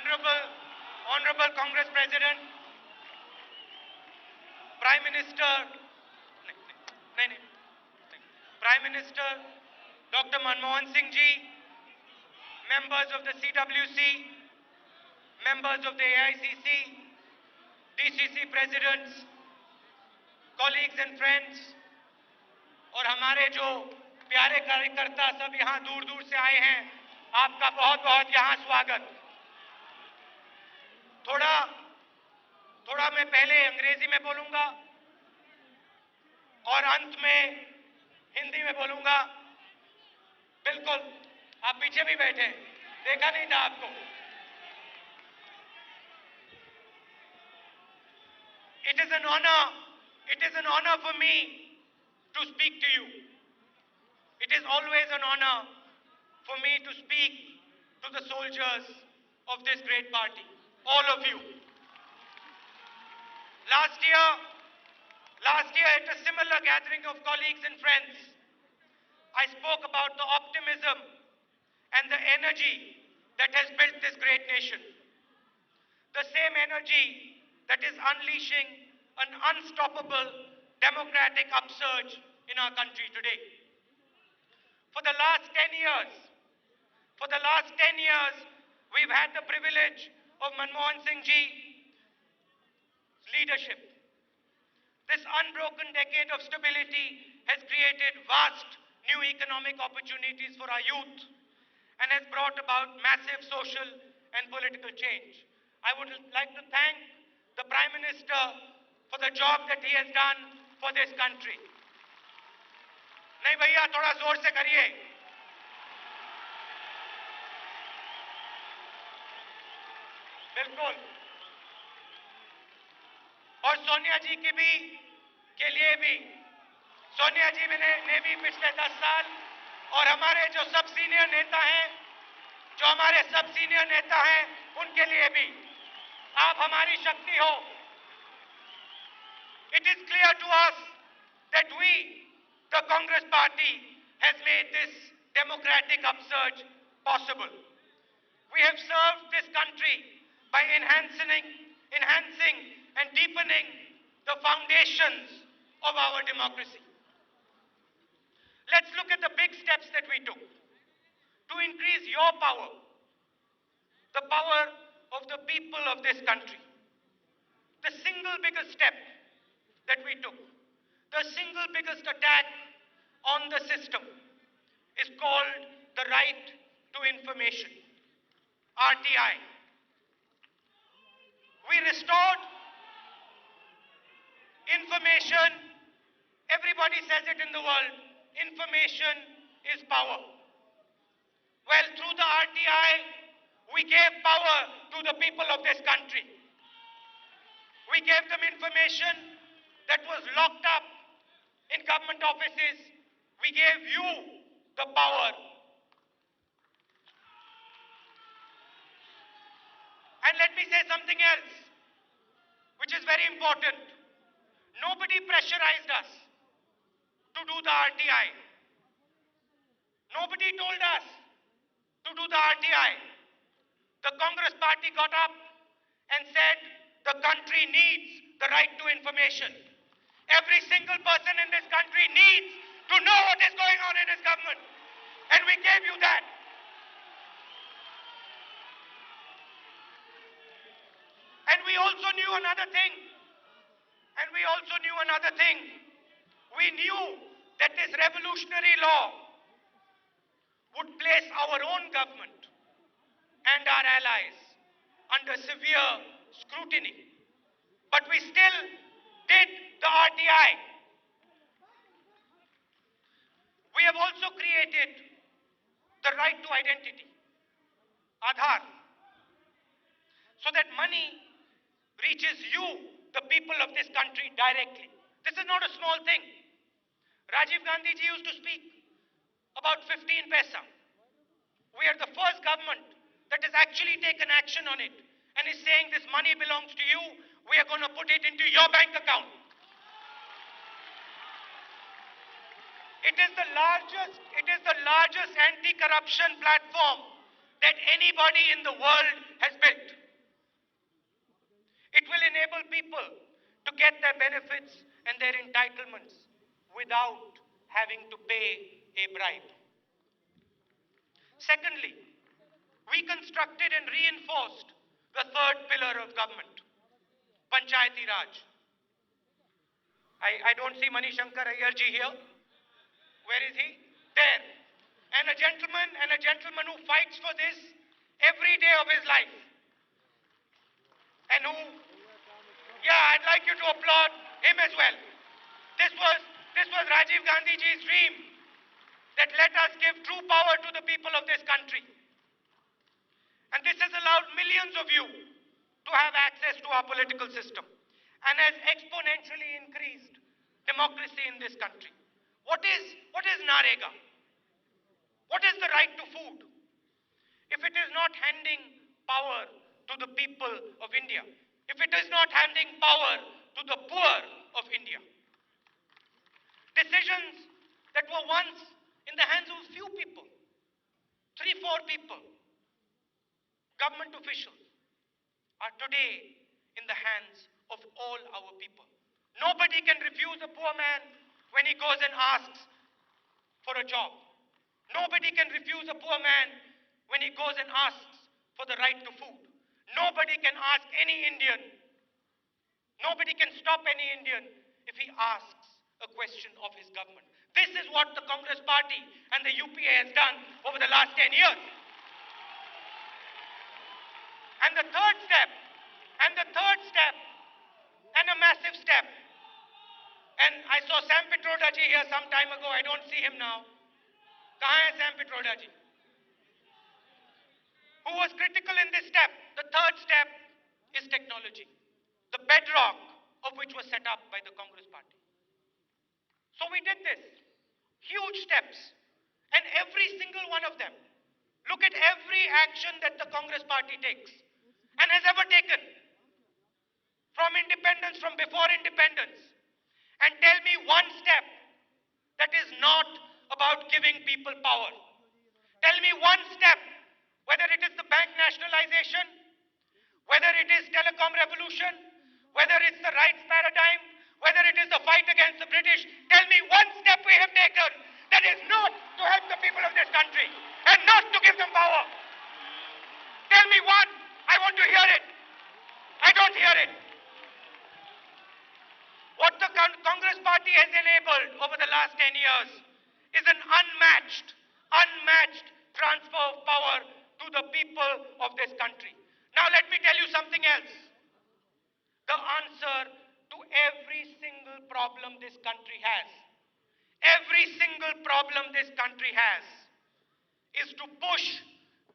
Honorable Congress President, Prime Minister, Prime Minister Dr. Manmohan Singh Ji, members of the CWC, members of the AICC, DCC presidents, colleagues and friends, और हमारे जो प्यारे कार्यकर्ता सब यहाँ दूर दूर से आए हैं, आपका बहुत बहुत यहाँ स्वागत। थोड़ा मैं पहले अंग्रेजी में बोलूंगा और अंत में हिंदी में बोलूंगा। बिल्कुल, आप पीछे भी बैठे, देखा नहीं था आपको। It is an honor for me to speak to you. It is always an honor for me to speak to the soldiers of this great party, all of you. Last year at a similar gathering of colleagues and friends, I spoke about the optimism and the energy that has built this great nation. The same energy that is unleashing an unstoppable democratic upsurge in our country today. For the last 10 years, we've had the privilege of Manmohan Singh Ji's leadership. This unbroken decade of stability has created vast new economic opportunities for our youth and has brought about massive social and political change. I would like to thank the Prime Minister for the job that he has done for this country. नहीं भैया, थोड़ा जोर से करिए। बिल्कुल। और सोनिया जी के लिए भी, सोनिया जी ने भी पिछले 10 साल, और हमारे जो सब सीनियर नेता हैं, उनके लिए भी, आप हमारी शक्ति हो। It is clear to us that we, the Congress Party, has made this democratic upsurge possible. We have served this country by enhancing and deepening the foundations of our democracy. Let's look at the big steps that we took to increase your power, the power of the people of this country. The single biggest step that we took, the single biggest attack on the system, is called the right to information, RTI. We restored information. Everybody says it in the world, information is power. Well, through the RTI, we gave power to the people of this country. We gave them information that was locked up in government offices. We gave you the power. And let me say something else, which is very important. Nobody pressurized us to do the RTI. Nobody told us to do the RTI. The Congress Party got up and said the country needs the right to information. Every single person in this country needs to know what is going on in his government. And we gave you that. And we also knew another thing. We knew that this revolutionary law would place our own government and our allies under severe scrutiny. But we still did the RTI. We have also created the right to identity, Aadhaar, so that money reaches you, the people of this country, directly. This is not a small thing. Rajiv Gandhi ji used to speak about 15 paisa. We are the first government that has actually taken action on it and is saying this money belongs to you. We are going to put it into your bank account. It is the largest anti-corruption platform that anybody in the world has built. people to get their benefits and their entitlements without having to pay a bribe. Secondly, we constructed and reinforced the third pillar of government, Panchayati Raj. I don't see Mani Shankar Ayyarji here. Where is he? There. And a gentleman who fights for this every day of his life. And who, I'd like you to applaud him as well. This was Rajiv Gandhiji's dream, that let us give true power to the people of this country. And this has allowed millions of you to have access to our political system and has exponentially increased democracy in this country. What is Narega? What is the right to food? If it is not handing power to the people of India, if it is not handing power to the poor of India. Decisions that were once in the hands of a few people, 3-4 people, government officials, are today in the hands of all our people. Nobody can refuse a poor man when he goes and asks for a job. Nobody can refuse a poor man when he goes and asks for the right to food. Nobody can ask any Indian, nobody can stop any Indian if he asks a question of his government. This is what the Congress Party and the UPA has done over the last 10 years. And the third step, and a massive step, and I saw Sam Pitroda ji here some time ago, I don't see him now. Kahan hai Sam Pitroda ji? Who was critical in this step. The third step is technology, the bedrock of which was set up by the Congress Party. So we did this, huge steps, and every single one of them, look at every action that the Congress Party takes and has ever taken, from independence, from before independence, and tell me one step that is not about giving people power. Tell me one step, whether it is the bank nationalization, whether it is telecom revolution, whether it's the rights paradigm, whether it is the fight against the British. Tell me one step we have taken that is not to help the people of this country and not to give them power. Tell me one. I want to hear it. I don't hear it. What the Congress Party has enabled over the last 10 years is an unmatched transfer of power to the people of this country. Now let me tell you something else. The answer to every single problem this country has, is to push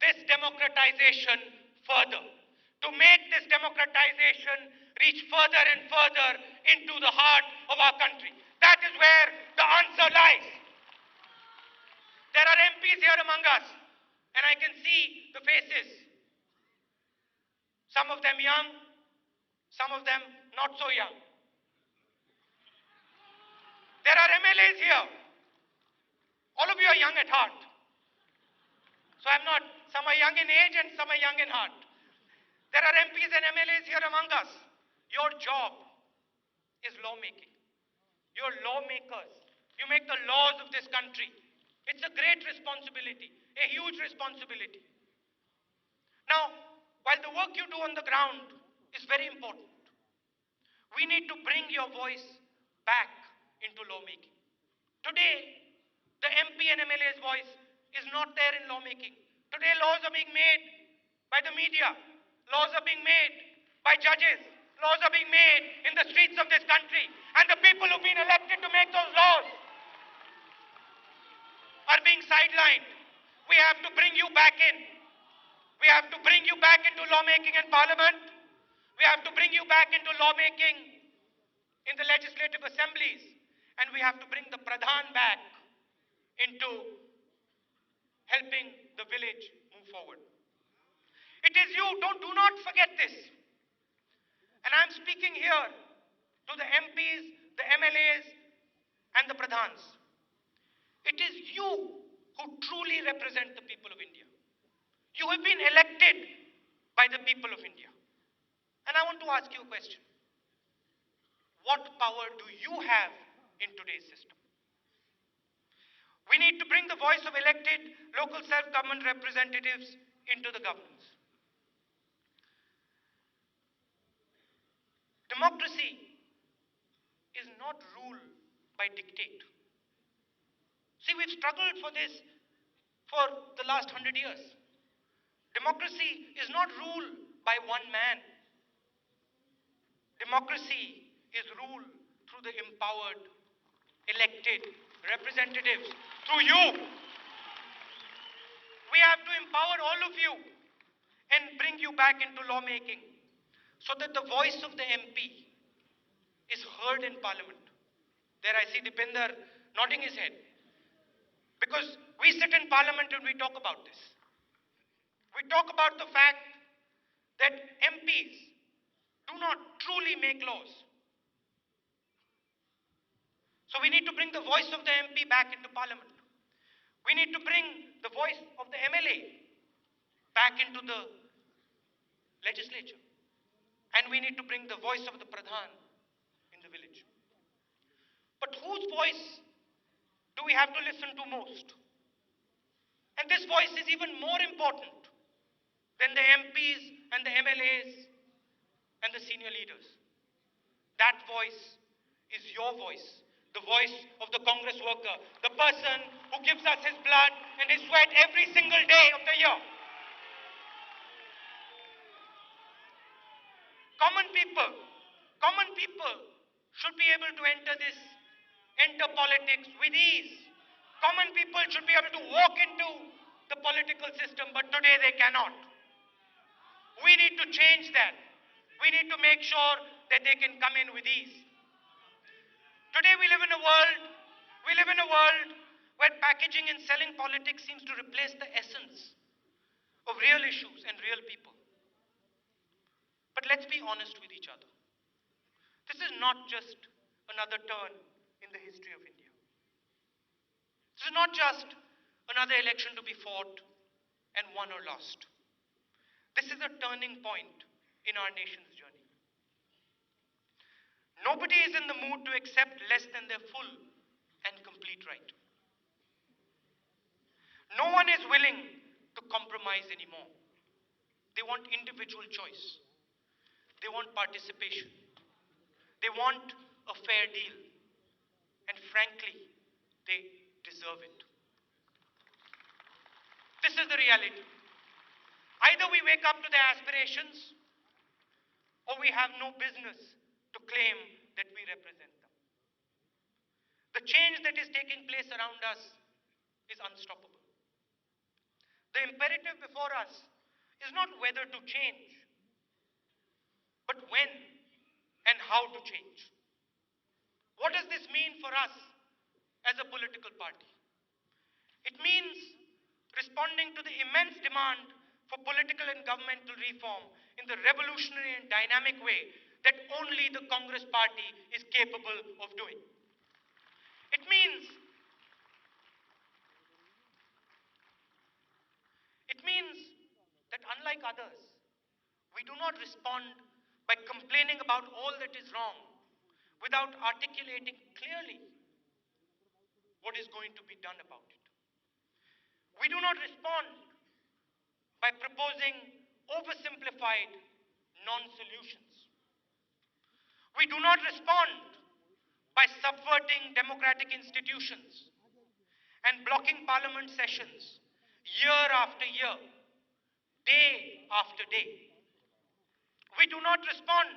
this democratization further, to make this democratization reach further and further into the heart of our country. That is where the answer lies. There are MPs here among us, and I can see the faces. Some of them young, some of them not so young. There are MLAs here. All of you are young at heart. So some are young in age and some are young in heart. There are MPs and MLAs here among us. Your job is lawmaking. You're lawmakers. You make the laws of this country. It's a great responsibility, a huge responsibility. Now, while the work you do on the ground is very important, we need to bring your voice back into lawmaking. Today, the MP and MLA's voice is not there in lawmaking. Today, laws are being made by the media. Laws are being made by judges. Laws are being made in the streets of this country. And the people who've been elected to make those laws are being sidelined. We have to bring you back in. We have to bring you back into lawmaking in Parliament. We have to bring you back into lawmaking in the legislative assemblies. And we have to bring the Pradhan back into helping the village move forward. It is you, do not forget this. And I'm speaking here to the MPs, the MLAs, and the Pradhans. It is you who truly represent the people of India. You have been elected by the people of India. And I want to ask you a question. what power do you have in today's system? We need to bring the voice of elected local self-government representatives into the governance. Democracy is not ruled by dictate. See, we've struggled for this for the last 100 years. Democracy is not ruled by one man. Democracy is ruled through the empowered, elected representatives, through you. We have to empower all of you and bring you back into lawmaking so that the voice of the MP is heard in Parliament. There I see Dipinder nodding his head. Because we sit in Parliament and we talk about this. We talk about the fact that MPs do not truly make laws. So we need to bring the voice of the MP back into Parliament. We need to bring the voice of the MLA back into the legislature. And we need to bring the voice of the Pradhan in the village. But whose voice do we have to listen to most? And this voice is even more important than the MPs and the MLAs and the senior leaders. That voice is your voice, the voice of the Congress worker, the person who gives us his blood and his sweat every single day of the year. Common people should be able to enter politics with ease. Common people should be able to walk into the political system, but today they cannot. We need to change that. We need to make sure that they can come in with ease. Today we live in a world where packaging and selling politics seems to replace the essence of real issues and real people. But let's be honest with each other. This is not just another turn in the history of India. This is not just another election to be fought and won or lost. This is a turning point in our nation's journey. Nobody is in the mood to accept less than their full and complete right. No one is willing to compromise anymore. They want individual choice. They want participation. They want a fair deal. And frankly, they deserve it. This is the reality. Either we wake up to their aspirations, or we have no business to claim that we represent them. The change that is taking place around us is unstoppable. The imperative before us is not whether to change, but when and how to change. What does this mean for us as a political party? It means responding to the immense demand for political and governmental reform in the revolutionary and dynamic way that only the Congress party is capable of doing. It means that unlike others, we do not respond by complaining about all that is wrong without articulating clearly what is going to be done about it. We do not respond by proposing oversimplified non-solutions. We do not respond by subverting democratic institutions and blocking parliament sessions year after year, day after day. We do not respond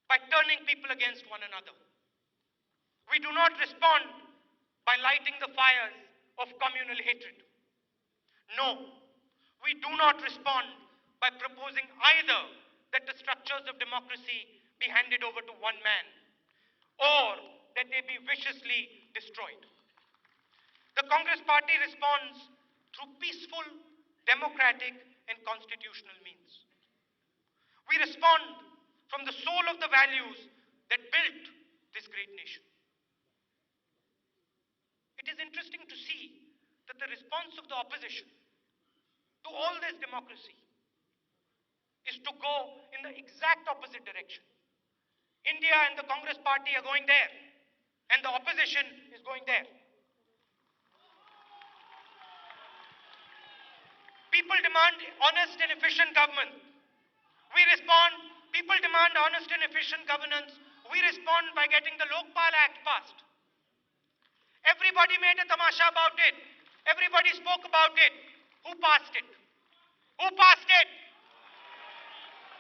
by turning people against one another. We do not respond by lighting the fires of communal hatred. No, we do not respond by proposing either that the structures of democracy be handed over to one man or that they be viciously destroyed. The Congress party responds through peaceful, democratic, and constitutional means. We respond from the soul of the values that built this great nation. It is interesting to see that the response of the opposition to all this democracy is to go in the exact opposite direction India and the Congress party are going there, and the opposition is going there. People demand honest and efficient government. We respond. People demand honest and efficient governance. We respond by getting the Lokpal Act passed. Everybody made a tamasha about it. Everybody spoke about it. Who passed it? Who passed it?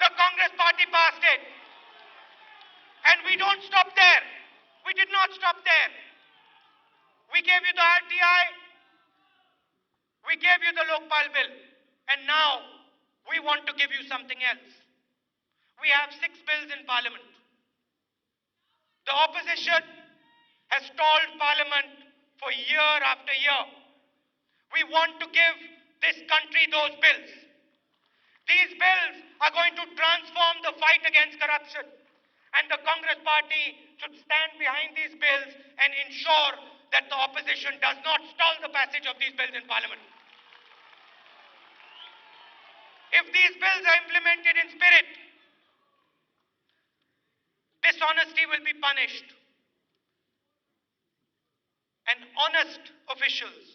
The Congress party passed it. And we don't stop there. We did not stop there. We gave you the RTI. We gave you the Lokpal bill. And now we want to give you something else. We have 6 bills in Parliament. The opposition has stalled Parliament for year after year. We want to give this country those bills. These bills are going to transform the fight against corruption. And the Congress party should stand behind these bills and ensure that the opposition does not stall the passage of these bills in Parliament. If these bills are implemented in spirit, dishonesty will be punished. And honest officials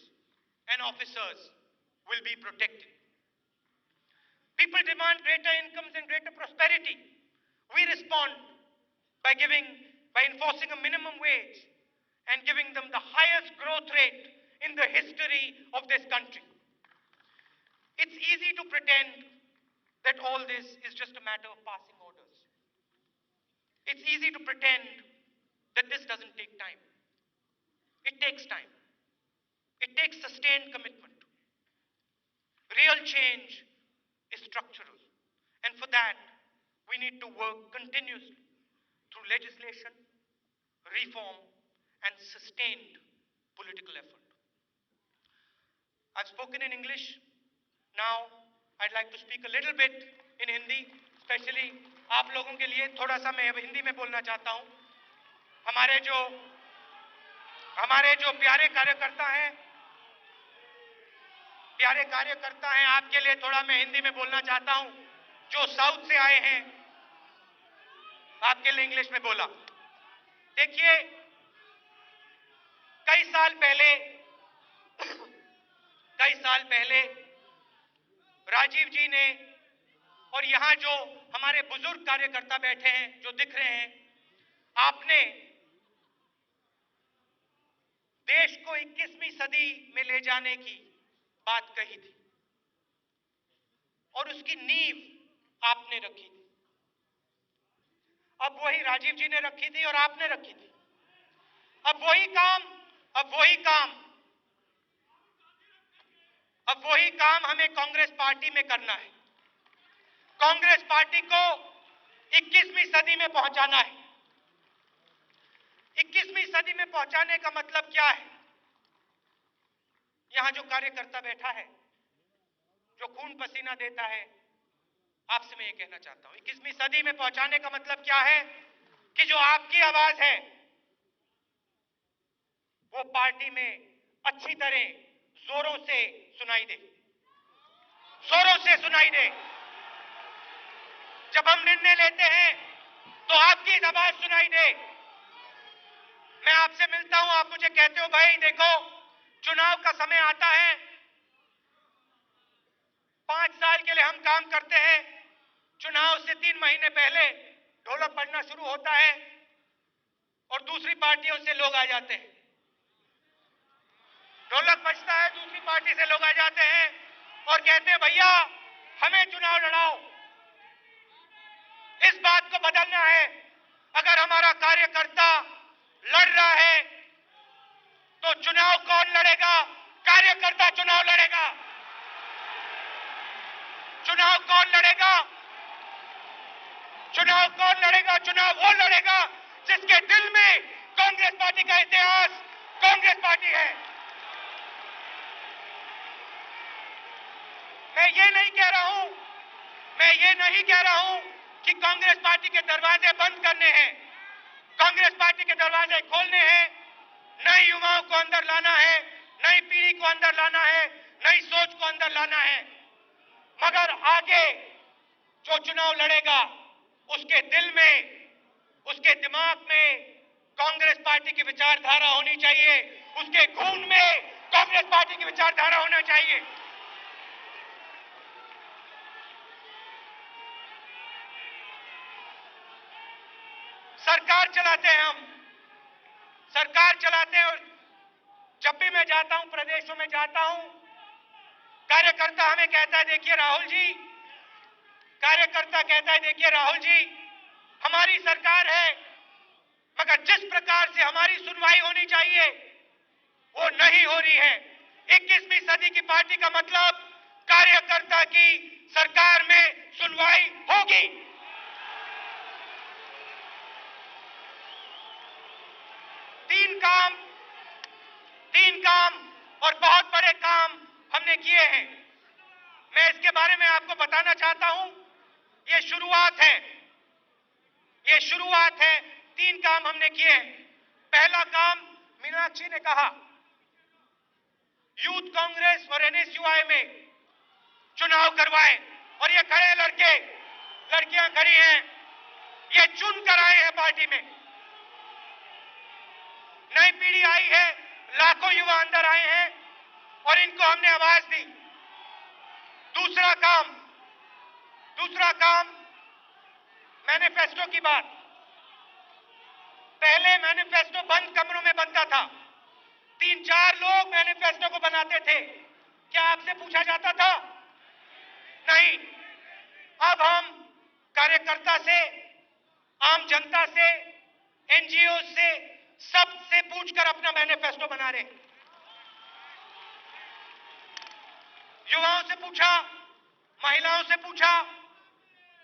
and officers will be protected. People demand greater incomes and greater prosperity. We respond by enforcing a minimum wage and giving them the highest growth rate in the history of this country. It's easy to pretend that all this is just a matter of passing orders. It's easy to pretend that this doesn't take time. It takes time. It takes sustained commitment. Real change is structural. And for that, we need to work continuously through legislation, reform, and sustained political effort. I've spoken in English. Now, I'd like to speak a little bit in Hindi, especially आप लोगों के लिए थोड़ा सा मैं हिंदी में बोलना चाहता हूँ. हमारे जो प्यारे कार्यकर्ता हैं, आपके लिए थोड़ा मैं हिंदी में बोलना चाहता हूं. जो साउथ से आए हैं, आपके लिए इंग्लिश में बोला. देखिए, कई साल पहले राजीव जी ने, और यहां जो हमारे बुजुर्ग कार्यकर्ता बैठे हैं, जो दिख रहे हैं, आपने देश को 21वीं सदी में ले जाने की बात कही थी और उसकी नींव आपने रखी थी. अब वही राजीव जी ने रखी थी और आपने रखी थी. अब वही काम हमें कांग्रेस पार्टी में करना है. कांग्रेस पार्टी को 21वीं सदी में पहुंचाना है. 21वीं सदी में पहुंचाने का मतलब क्या है? यहां जो कार्यकर्ता बैठा है, जो खून पसीना देता है, आपसे मैं ये कहना चाहता हूं, 21वीं सदी में पहुंचाने का मतलब क्या है? कि जो आपकी आवाज है, वो पार्टी में अच्छी तरह जोरों से सुनाई दे. जब हम निर्णय लेते हैं, तो आपकी आवाज सुनाई दे. मैं आपसे मिलता हूं, आप मुझे कहते हो, भाई देखो, चुनाव का समय आता है, 5 साल के लिए हम काम करते हैं. चुनाव से 3 महीने पहले ढोलक बजना शुरू होता है और दूसरी पार्टियों से लोग आ जाते हैं. ढोलक बजता है, दूसरी पार्टी से लोग आ जाते हैं और कहते हैं, भैया हमें चुनाव लड़ाओ. इस बात को बदलना है. अगर हमारा कार्यकर्ता लड़ रहा है, तो चुनाव कौन लड़ेगा? कार्यकर्ता चुनाव लड़ेगा. चुनाव कौन लड़ेगा? चुनाव वो लड़ेगा जिसके दिल में कांग्रेस पार्टी का इतिहास, कांग्रेस पार्टी है. मैं ये नहीं कह रहा हूं कि कांग्रेस पार्टी के दरवाजे बंद करने हैं. कांग्रेस पार्टी के दरवाजे खोलने हैं. नए युवाओं को अंदर लाना है, नई पीढ़ी को अंदर लाना है, नई सोच को अंदर लाना है. मगर आगे जो चुनाव लड़ेगा, उसके दिल में उसके दिमाग में कांग्रेस पार्टी की विचारधारा होनी चाहिए, उसके खून में कांग्रेस पार्टी की विचारधारा होना चाहिए। सरकार चलाते हैं हम, सरकार चलाते हैं। और जब भी मैं जाता हूं, प्रदेशों में जाता हूं, कार्यकर्ता हमें कहता है, देखिए राहुल जी, कार्यकर्ता कहता है, देखिए राहुल जी, हमारी सरकार है, मगर जिस प्रकार से हमारी सुनवाई होनी चाहिए वो नहीं हो रही है। 21वीं सदी की पार्टी का मतलब कार्यकर्ता की सरकार में सुनवाई होगी। तीन काम और बहुत बड़े काम हमने किए हैं। मैं इसके बारे में आपको बताना चाहता हूं। ये शुरुआत है, ये शुरुआत है। 3 काम हमने किए हैं। पहला काम, मीनाक्षी ने कहा, यूथ कांग्रेस और एनएसयूआई में चुनाव करवाए। और ये खड़े लड़के लड़कियां खड़ी हैं, ये चुन कर आए हैं पार्टी में। नई पीढ़ी आई है, लाखों युवा अंदर आए हैं और इनको हमने आवाज दी। दूसरा काम, मैनिफेस्टो की बात। पहले मैनिफेस्टो बंद कमरों में बनता था, 3-4 लोग मैनिफेस्टो को बनाते थे। क्या आपसे पूछा जाता था? नहीं। अब हम कार्यकर्ता से, आम जनता से, एनजीओ से, सबसे पूछकर अपना मैनिफेस्टो बना रहे हैं। युवाओं से पूछा, महिलाओं से पूछा,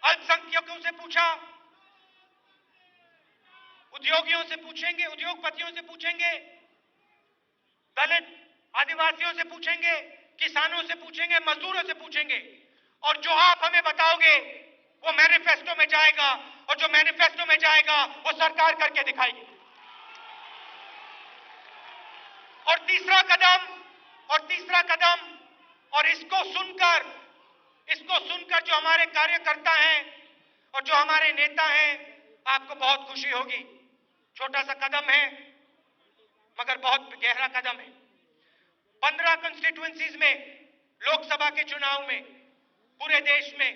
अल्पसंख्यकों से पूछा, उद्योगियों से पूछेंगे, उद्योगपतियों से पूछेंगे, दलित आदिवासियों से पूछेंगे, किसानों से पूछेंगे, मजदूरों से पूछेंगे। और जो आप हमें बताओगे वो मैनिफेस्टो में जाएगा, और जो मैनिफेस्टो में जाएगा वो सरकार करके दिखाएगी। और तीसरा कदम, और इसको सुनकर जो हमारे कार्यकर्ता हैं और जो हमारे नेता हैं, आपको बहुत खुशी होगी। छोटा सा कदम है मगर बहुत गहरा कदम है। 15 कंस्टिट्यूएंसीज में, लोकसभा के चुनाव में, पूरे देश में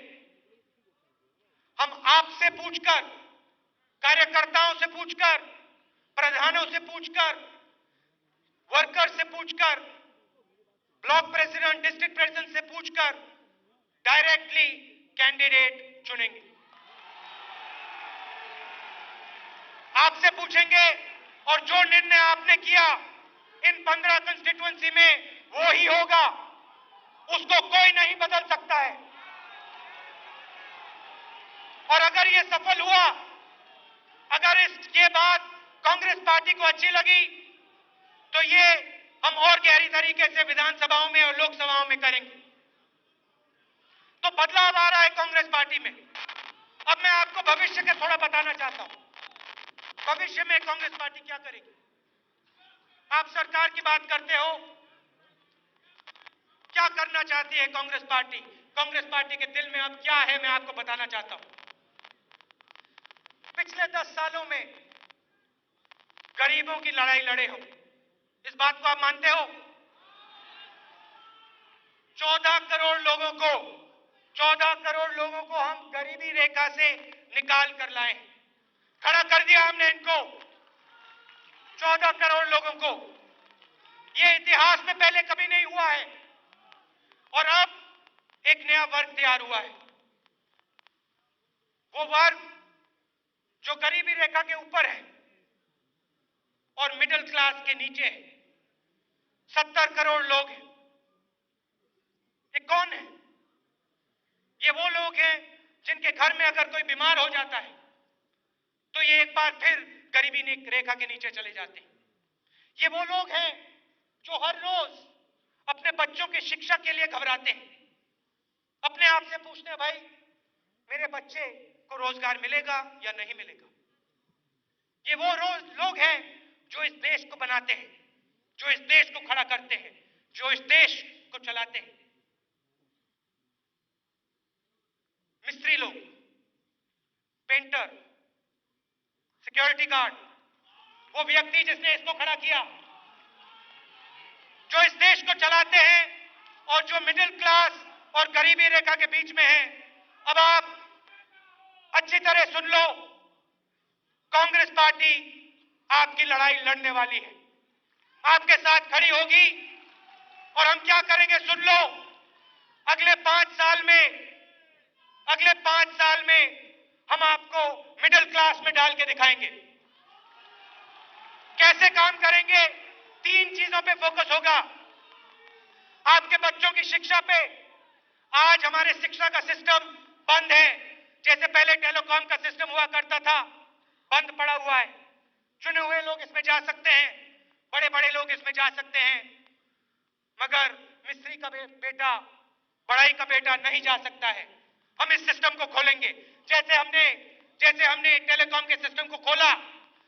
हम आपसे पूछकर, कार्यकर्ताओं से पूछकर, प्रधानों से पूछकर, वर्कर से पूछकर, ब्लॉक प्रेसिडेंट, डिस्ट्रिक्ट प्रेसिडेंट से पूछकर डायरेक्टली कैंडिडेट चुनेंगे। आपसे पूछेंगे और जो निर्णय आपने किया इन 15 कंस्टिट्यूएंसी में वो ही होगा, उसको कोई नहीं बदल सकता है। और अगर ये सफल हुआ, अगर इसके बाद कांग्रेस पार्टी को अच्छी लगी, तो ये हम और गहरी तरीके से विधानसभाओं में और लोकसभाओं में करेंगे। तो बदलाव आ रहा है कांग्रेस पार्टी में। अब मैं आपको भविष्य का थोड़ा बताना चाहता हूं। भविष्य में कांग्रेस पार्टी क्या करेगी? आप सरकार की बात करते हो, क्या करना चाहती है कांग्रेस पार्टी? कांग्रेस पार्टी के दिल में अब क्या है, मैं आपको बताना चाहता हूं। पिछले 10 सालों में गरीबों की लड़ाई लड़े हो, इस बात को आप मानते हो? 14 करोड़ लोगों को हम गरीबी रेखा से निकाल कर लाए, खड़ा कर दिया हमने इनको। 14 करोड़ लोगों को, ये इतिहास में पहले कभी नहीं हुआ है। और अब एक नया वर्ग तैयार हुआ है, वो वर्ग जो गरीबी रेखा के ऊपर है और मिडिल क्लास के नीचे है। 70 करोड़ लोग हैं। ये कौन है? ये वो लोग हैं जिनके घर में अगर कोई बीमार हो जाता है तो ये एक बार फिर गरीबी रेखा के नीचे चले जाते हैं। ये वो लोग हैं जो हर रोज अपने बच्चों की शिक्षा के लिए घबराते हैं, अपने आप से पूछते हैं, भाई मेरे बच्चे को रोजगार मिलेगा या नहीं मिलेगा। ये वो लोग हैं जो इस देश को बनाते हैं, जो इस देश को खड़ा करते हैं, जो इस देश को चलाते हैं। मिस्त्री लोग, पेंटर, सिक्योरिटी गार्ड, वो व्यक्ति जिसने इसको खड़ा किया, जो इस देश को चलाते हैं और जो मिडिल क्लास और गरीबी रेखा के बीच में है। अब आप अच्छी तरह सुन लो, कांग्रेस पार्टी आपकी लड़ाई लड़ने वाली है, आपके साथ खड़ी होगी। और हम क्या करेंगे सुन लो, अगले 5 साल में हम आपको मिडिल क्लास में डाल के दिखाएंगे। कैसे काम करेंगे? 3 चीजों पे फोकस होगा। आपके बच्चों की शिक्षा पे। आज हमारे शिक्षा का सिस्टम बंद है। जैसे पहले टेलीकॉम का सिस्टम हुआ करता था, बंद पड़ा हुआ है। चुने हुए लोग इसमें जा सकते हैं, बड़े बड़े लोग इसमें जा सकते हैं, मगर मिस्त्री का बेटा, बड़ाई का बेटा नहीं जा सकता है। हम इस सिस्टम को खोलेंगे। जैसे हमने टेलीकॉम के सिस्टम को खोला,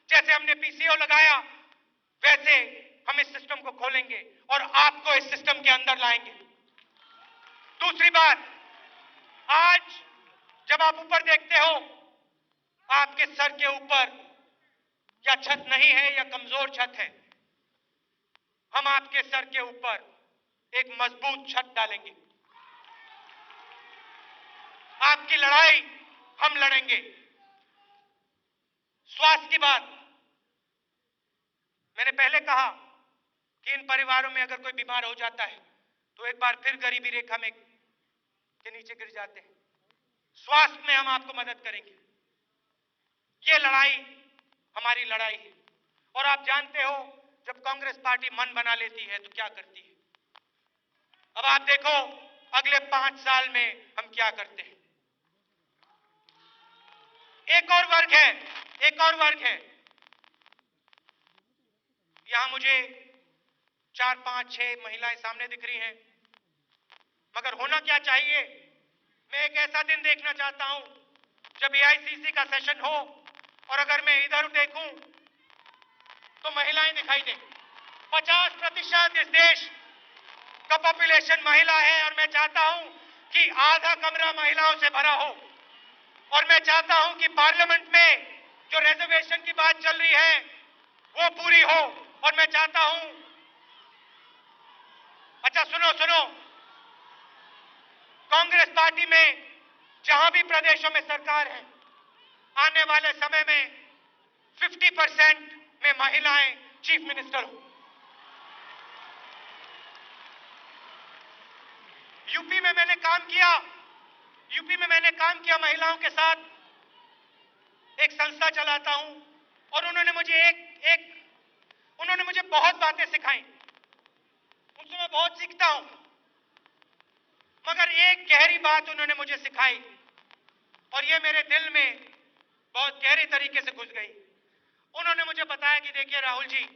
जैसे हमने पीसीओ लगाया, वैसे हम इस सिस्टम को खोलेंगे और आपको इस सिस्टम के अंदर लाएंगे। दूसरी बात, आज जब आप ऊपर देखते हो, आपके सर के ऊपर या छत नहीं है या कमजोर छत है, हम आपके सर के ऊपर एक मजबूत छत डालेंगे। आपकी लड़ाई हम लड़ेंगे। स्वास्थ्य की बात, मैंने पहले कहा कि इन परिवारों में अगर कोई बीमार हो जाता है तो एक बार फिर गरीबी रेखा में के नीचे गिर जाते हैं। स्वास्थ्य में हम आपको मदद करेंगे। ये लड़ाई हमारी लड़ाई है। और आप जानते हो, जब कांग्रेस पार्टी मन बना लेती है तो क्या करती है। अब आप देखो अगले 5 साल में हम क्या करते हैं। एक और वर्ग है। यहां मुझे 4, 5, 6 महिलाएं सामने दिख रही हैं, मगर होना क्या चाहिए। मैं एक ऐसा दिन देखना चाहता हूं जब AICC का सेशन हो और अगर मैं इधर देखूं तो महिलाएं दिखाई दें। 50% इस देश का पॉपुलेशन महिला है और मैं चाहता हूं कि आधा कमरा महिलाओं से भरा हो। और मैं चाहता हूं कि पार्लियामेंट में जो रिजर्वेशन की बात चल रही है वो पूरी हो। और मैं चाहता हूं, अच्छा सुनो, कांग्रेस पार्टी में जहां भी प्रदेशों में सरकार है, आने वाले समय में 50% में महिलाएं चीफ मिनिस्टर हो। यूपी में मैंने काम किया महिलाओं के साथ, एक संस्था चलाता हूं और उन्होंने मुझे बहुत बातें सिखाई, उनसे मैं बहुत सीखता हूं। मगर एक गहरी बात उन्होंने मुझे सिखाई और ये मेरे दिल में बहुत गहरे तरीके से घुस गई। उन्होंने मुझे बताया कि देखिए राहुल जी,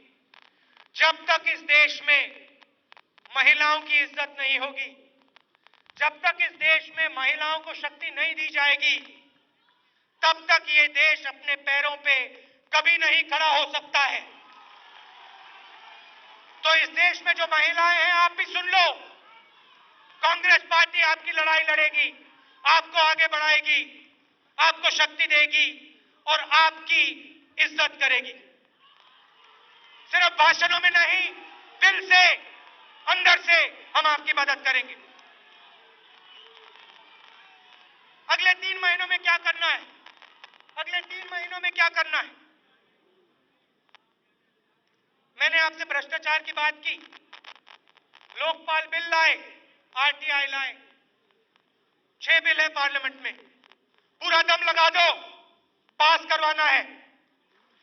जब तक इस देश में महिलाओं की इज्जत नहीं होगी, जब तक इस देश में महिलाओं को शक्ति नहीं दी जाएगी, तब तक ये देश अपने पैरों पे कभी नहीं खड़ा हो सकता है। तो इस देश में जो महिलाएं हैं, आप भी सुन लो, कांग्रेस पार्टी आपकी लड़ाई लड़ेगी, आपको आगे बढ़ाएगी, आपको शक्ति देगी और आपकी इज्जत करेगी। सिर्फ भाषणों में नहीं, दिल से, अंदर से हम आपकी मदद करेंगे। अगले 3 महीनों में क्या करना है? मैंने आपसे भ्रष्टाचार की बात की, लोकपाल बिल लाए, RTI लाए, 6 बिल है पार्लियामेंट में, पूरा दम लगा दो, पास करवाना है,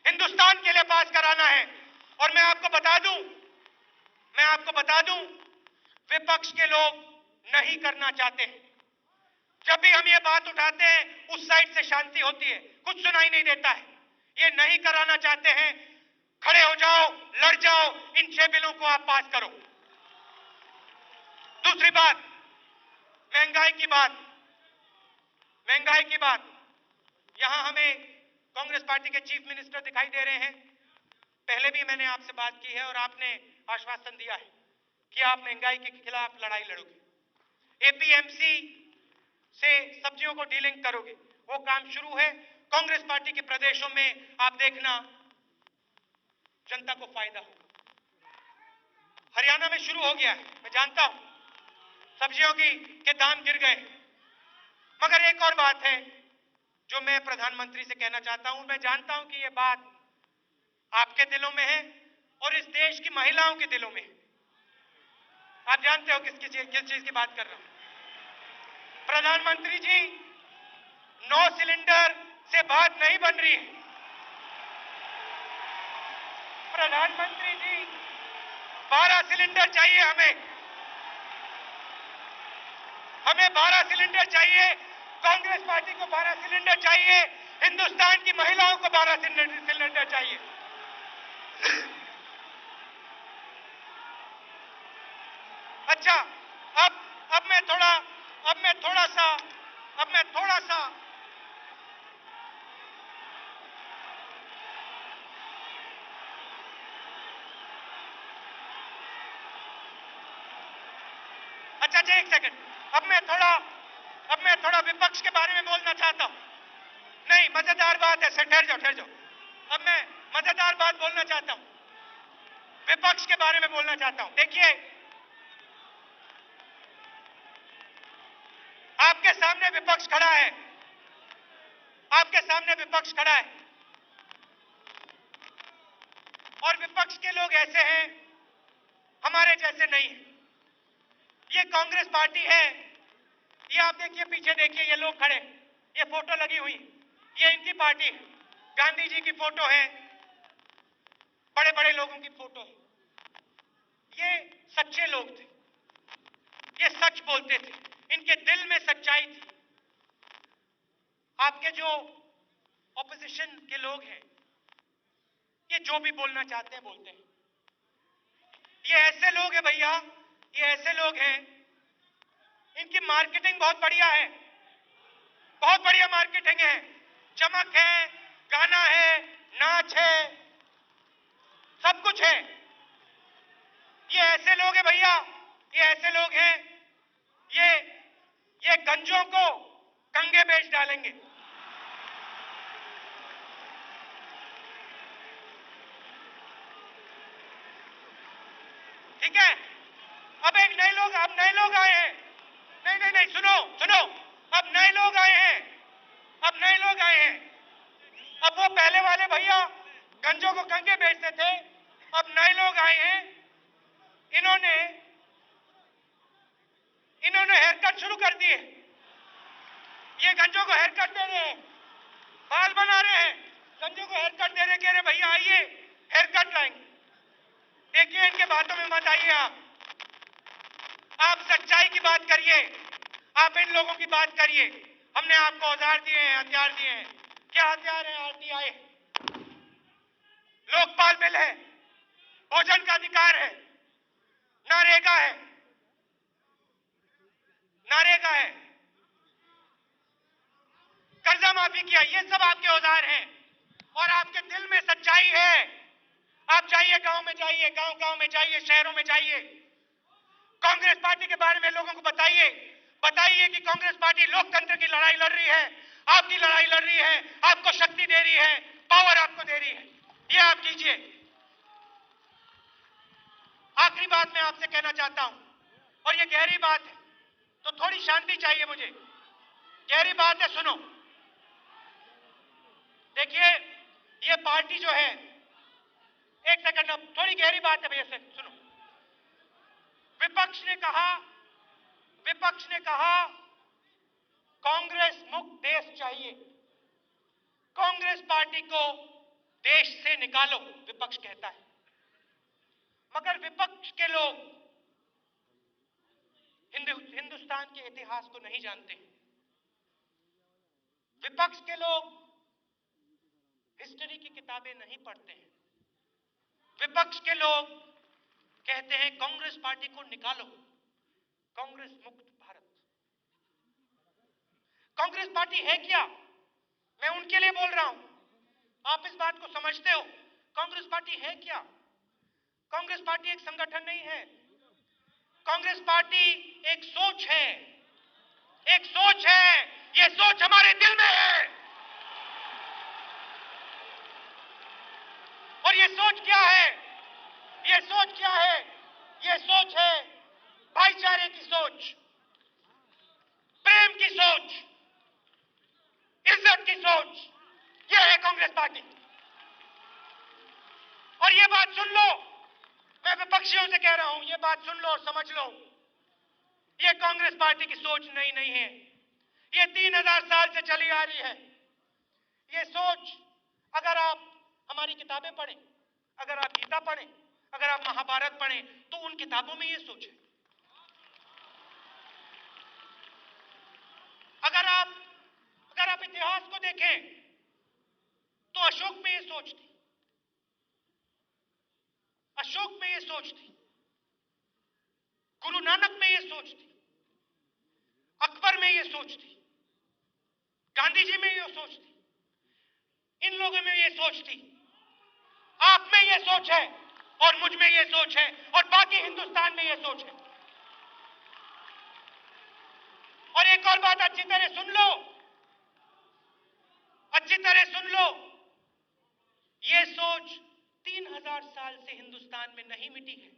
हिंदुस्तान के लिए पास कराना है। और मैं आपको बता दूं, विपक्ष के लोग नहीं करना चाहते हैं। जब भी हम ये बात उठाते हैं, उस साइड से शांति होती है, कुछ सुनाई नहीं देता है। ये नहीं कराना चाहते हैं, खड़े हो जाओ, लड़ जाओ, इन 6 बिलों को आप पास करो। दूसरी बात, महंगाई की बात। यहां हमें कांग्रेस पार्टी के चीफ मिनिस्टर दिखाई दे रहे हैं। पहले भी मैंने आपसे बात की है और आपने आश्वासन दिया है कि आप महंगाई के खिलाफ लड़ाई लड़ोगे। APMC से सब्जियों को डीलिंक करोगे, वो काम शुरू है। कांग्रेस पार्टी के प्रदेशों में आप देखना जनता को फायदा होगा। हरियाणा में शुरू हो गया है, मैं जानता हूं सब्जियों के दाम गिर गए, मगर एक और बात है जो मैं प्रधानमंत्री से कहना चाहता हूं। मैं जानता हूं कि यह बात आपके दिलों में है और इस देश की महिलाओं के दिलों में है। आप जानते हो किस चीज की बात कर रहा हूं। प्रधानमंत्री जी, 9 सिलेंडर से बात नहीं बन रही है। प्रधानमंत्री जी, 12 सिलेंडर चाहिए हमें 12 सिलेंडर चाहिए। कांग्रेस पार्टी को 12 सिलेंडर चाहिए, हिंदुस्तान की महिलाओं को 12 सिलेंडर चाहिए। अच्छा, अब मैं थोड़ा सा अच्छा, एक सेकंड। अब मैं थोड़ा विपक्ष के बारे में बोलना चाहता हूं। नहीं, मजेदार बात है, ठहर जाओ। अब मैं मजेदार बात बोलना चाहता हूं, विपक्ष के बारे में बोलना चाहता हूं। देखिए, आपके सामने विपक्ष खड़ा है, और विपक्ष के लोग ऐसे हैं, हमारे जैसे नहीं है। ये कांग्रेस पार्टी है, ये आप देखिए, पीछे देखिए, ये लोग खड़े, ये फोटो लगी हुई, ये इनकी पार्टी है। गांधी जी की फोटो है, बड़े बड़े लोगों की फोटो है। ये सच्चे लोग थे, ये सच बोलते थे, इनके दिल में सच्चाई थी। आपके जो ऑपोजिशन के लोग हैं, ये जो भी बोलना चाहते हैं बोलते हैं। ये ऐसे लोग हैं भैया, ये ऐसे लोग हैं, इनकी मार्केटिंग बहुत बढ़िया है, बहुत बढ़िया मार्केटिंग है, चमक है, गाना है, नाच है, सब कुछ है। ये ऐसे लोग हैं भैया, ये ऐसे लोग हैं, ये गंजों को कंगे बेच डालेंगे। ठीक है, अब नए लोग आए हैं। नहीं, सुनो, अब नए लोग आए हैं। अब वो पहले वाले भैया गंजों को कंगे बेचते थे, अब नए लोग आए हैं, इन्होंने हेयर कट शुरू कर दिए। ये गंजों को हेयर कट दे रहे हैं, बाल बना रहे हैं, गंजों को हेयर कट दे रहे, कह रहे भैया आइए हेयर कट लाएंगे। देखिए, इनके बातों में मत आइए। आप सच्चाई की बात करिए, आप इन लोगों की बात करिए। हमने आपको औजार दिए हैं, हथियार दिए हैं। क्या हथियार है? आरटीआई, लोकपाल बिल है, भोजन का अधिकार है, नरेगा है, कर्जा माफी किया, ये सब आपके औजार हैं। और आपके दिल में सच्चाई है। आप जाइए, गांव में जाइए, गांव में जाइए, शहरों में जाइए, कांग्रेस पार्टी के बारे में लोगों को बताइए कि कांग्रेस पार्टी लोकतंत्र की लड़ाई लड़ रही है, आपकी लड़ाई लड़ रही है, आपको शक्ति दे रही है, पावर आपको दे रही है। ये आप कीजिए। आखिरी बात मैं आपसे कहना चाहता हूं, और ये गहरी बात है, तो थोड़ी शांति चाहिए मुझे। गहरी बात है, सुनो। देखिए, ये पार्टी जो है, एक सेकंड, अब थोड़ी गहरी बात है भैया, से सुनो। विपक्ष ने कहा कांग्रेस मुक्त देश चाहिए, कांग्रेस पार्टी को देश से निकालो, विपक्ष कहता है। मगर विपक्ष के लोग हिंदुस्तान के इतिहास को नहीं जानते। विपक्ष के लोग हिस्ट्री की किताबें नहीं पढ़ते हैं। विपक्ष के लोग कहते हैं कांग्रेस पार्टी को निकालो, कांग्रेस मुक्त भारत। कांग्रेस पार्टी है क्या? मैं उनके लिए बोल रहा हूं, आप इस बात को समझते हो? कांग्रेस पार्टी है क्या? कांग्रेस पार्टी एक संगठन नहीं है, कांग्रेस पार्टी एक सोच है, ये सोच हमारे दिल में है। ये सोच क्या है? ये सोच क्या है? ये सोच है भाईचारे की सोच, प्रेम की सोच, इज्जत की सोच। ये है कांग्रेस पार्टी। और ये बात सुन लो, मैं विपक्षियों से कह रहा हूं, ये बात सुन लो और समझ लो, ये कांग्रेस पार्टी की सोच नई नहीं है। ये 3000 साल से चली आ रही है। ये सोच, अगर आप हमारी किताबें पढ़ें, अगर आप गीता पढ़ें, अगर आप महाभारत पढ़ें, तो उन किताबों में ये सोच है। अगर आप इतिहास को देखें, तो अशोक में ये सोच थी, अशोक में ये सोच थी, गुरु नानक में ये सोच थी, अकबर में ये सोच थी, गांधी जी में ये सोच थी, इन लोगों में ये सोच थी, आप में ये सोच है, और मुझ में ये सोच है, और बाकी हिंदुस्तान में ये सोच है। और एक और बात अच्छी तरह सुन लो, अच्छी तरह सुन लो, ये सोच 3000 साल से हिंदुस्तान में नहीं मिटी है,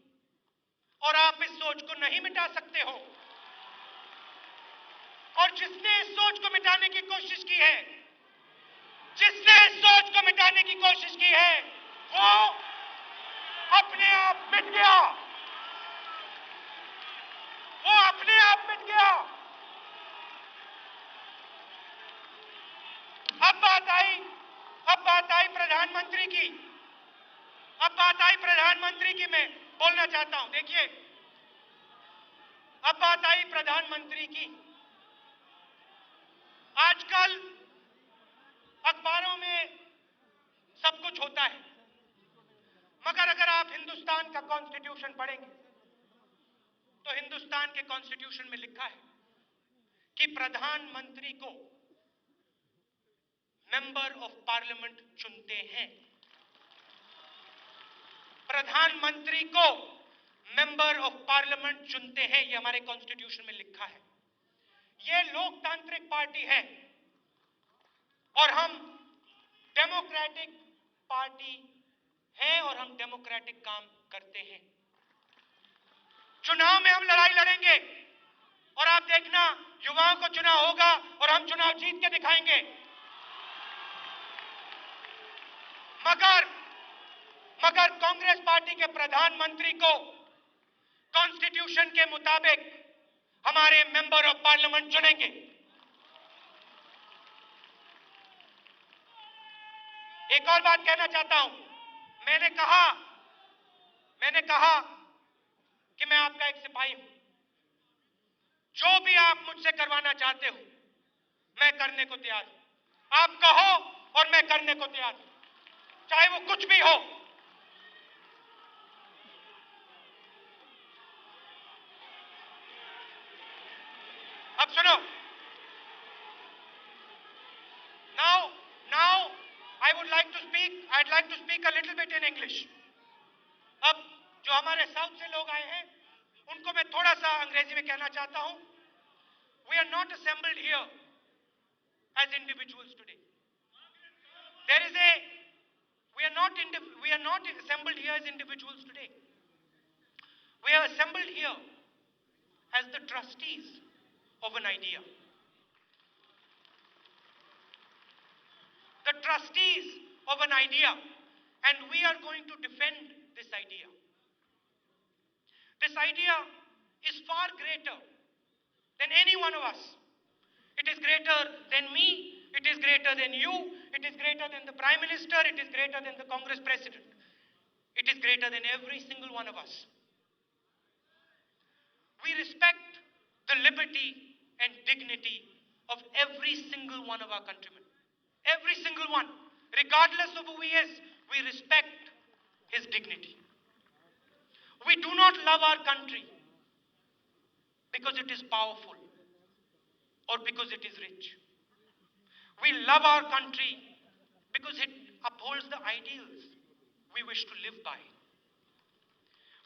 और आप इस सोच को नहीं मिटा सकते हो। और जिसने इस सोच को मिटाने की कोशिश की है, जिसने इस सोच को मिटाने की कोशिश की है, वो अपने आप मिट गया, वो अपने आप मिट गया। अब बात आई प्रधानमंत्री की, अब बात आई प्रधानमंत्री की। मैं बोलना चाहता हूं, देखिए, अब बात आई प्रधानमंत्री की। आजकल अखबारों में सब कुछ होता है, मगर अगर आप हिंदुस्तान का कॉन्स्टिट्यूशन पढ़ेंगे, तो हिंदुस्तान के कॉन्स्टिट्यूशन में लिखा है कि प्रधानमंत्री को मेंबर ऑफ पार्लियामेंट चुनते हैं। प्रधानमंत्री को मेंबर ऑफ पार्लियामेंट चुनते हैं, ये हमारे कॉन्स्टिट्यूशन में लिखा है। ये लोकतांत्रिक पार्टी है, और हम डेमोक्रेटिक पार्टी है, और हम डेमोक्रेटिक काम करते हैं। चुनाव में हम लड़ाई लड़ेंगे, और आप देखना, युवाओं को चुनाव होगा और हम चुनाव जीत के दिखाएंगे। मगर कांग्रेस पार्टी के प्रधानमंत्री को कॉन्स्टिट्यूशन के मुताबिक हमारे मेंबर ऑफ पार्लियामेंट चुनेंगे। एक और बात कहना चाहता हूं, मैंने कहा कि मैं आपका एक सिपाही हूं। जो भी आप मुझसे करवाना चाहते हो, मैं करने को तैयार हूं। आप कहो और मैं करने को तैयार हूं, चाहे वो कुछ भी हो। अब सुनो, now I'd like to speak a little bit in English. अब जो हमारे साउथ से लोग आए हैं, उनको मैं थोड़ा सा अंग्रेजी में कहना चाहता हूं। We are not assembled here as individuals today. We are not assembled here as individuals today. We are assembled here as the trustees of an idea. The trustees of an idea, and we are going to defend this idea. This idea is far greater than any one of us. It is greater than me, it is greater than you, it is greater than the Prime Minister, it is greater than the Congress President. It is greater than every single one of us. We respect the liberty and dignity of every single one of our countrymen. Every single one. Regardless of who he is, we respect his dignity. We do not love our country because it is powerful or because it is rich. We love our country because it upholds the ideals we wish to live by.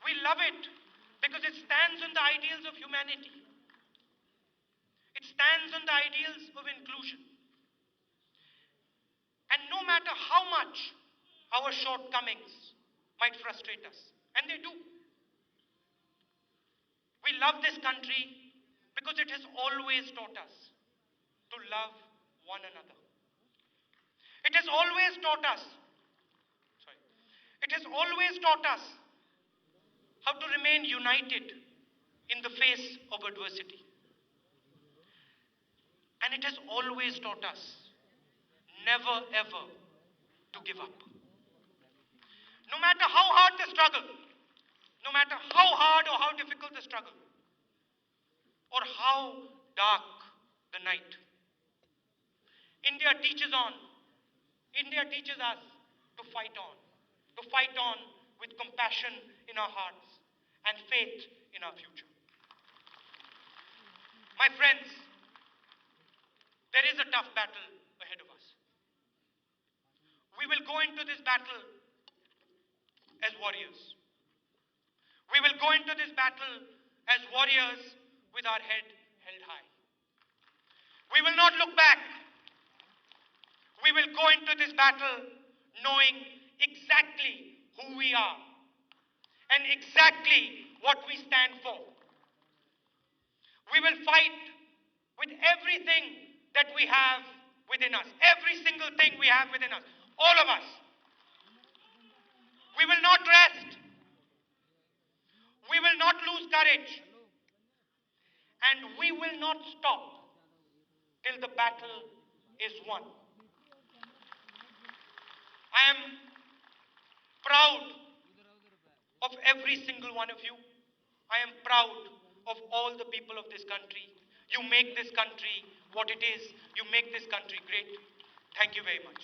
We love it because it stands on the ideals of humanity. It stands on the ideals of inclusion. And no matter how much our shortcomings might frustrate us, and they do. We love this country because it has always taught us to love one another. It has always taught us, it has always taught us how to remain united in the face of adversity. And it has always taught us never ever to give up. No matter how hard the struggle, no matter how hard or how difficult the struggle, or how dark the night, India teaches us to fight on with compassion in our hearts and faith in our future. My friends, there is a tough battle ahead of us. We will go into this battle as warriors. We will go into this battle as warriors with our head held high. We will not look back. We will go into this battle knowing exactly who we are and exactly what we stand for. We will fight with everything that we have within us. Every single thing we have within us. All of us. We will not rest. We will not lose courage. And we will not stop till the battle is won. I am proud of every single one of you. I am proud of all the people of this country. You make this country what it is. You make this country great. Thank you very much.